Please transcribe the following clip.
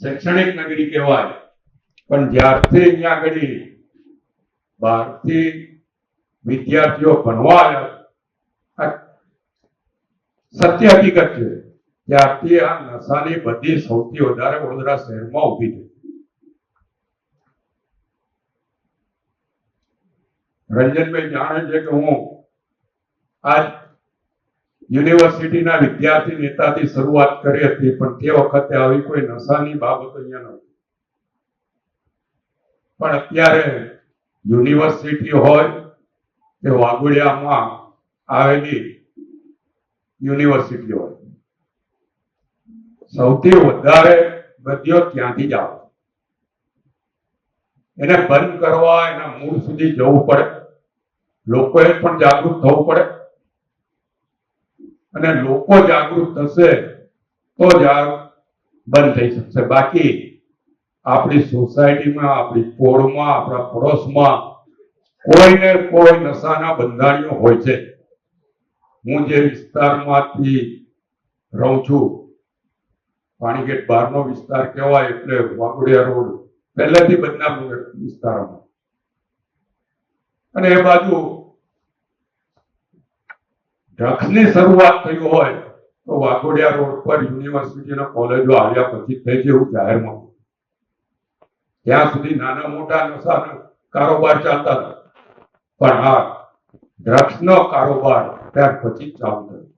શૈક્ષણિક નગરી કહેવાય, પણ જ્યારથી અહીંયા આગળ બહારથી વિદ્યાર્થીઓ ભણવા આવ્યા, સત્ય હકીકત છે, ત્યારથી આ નશાની બધી સૌથી વધારે વડોદરા શહેરમાં ઊભી થઈ. રંજનભાઈ જાણે છે કે હું આજ યુનિવર્સિટીના વિદ્યાર્થી નેતાથી શરૂઆત કરી હતી, પણ તે વખતે આવી કોઈ નશાની બાબત અહીંયા નહોતી. પણ અત્યારે યુનિવર્સિટી હોય કે વાઘોડિયામાં આવેલી યુનિવર્સિટી હોય, સૌથી વધારે ગતિઓ ત્યાંથી જ આવે. એને બંધ કરવા એના મૂળ સુધી જવું પડે, લોકોએ પણ જાગૃત થવું પડે, અને લોકો જાગૃત થશે તો જ આ બંધ થઈ શકશે. બાકી આપણી સોસાયટીમાં, આપણી પોળમાં, આપણા પડોશમાં કોઈને કોઈ નશાના બંધાણીઓ હોય છે. હું જે વિસ્તારમાંથી રહું છું, પાણીગેટ બહારનો વિસ્તાર કહેવાય, એટલે વાઘોડિયા રોડ પહેલેથી બદનામ વિસ્તારોમાં, અને એ બાજુ ડ્રગ્સની શરૂઆત થઈ હોય તો વાઘોડિયા રોડ પર યુનિવર્સિટીના કોલેજો આવ્યા પછી થઈ છે એવું જાહેરમાં. ત્યાં સુધી નાના મોટા નશાનો કારોબાર ચાલતા હતા, પણ આ ડ્રગ્સનો કારોબાર ત્યાર પછી ચાલુ થયો.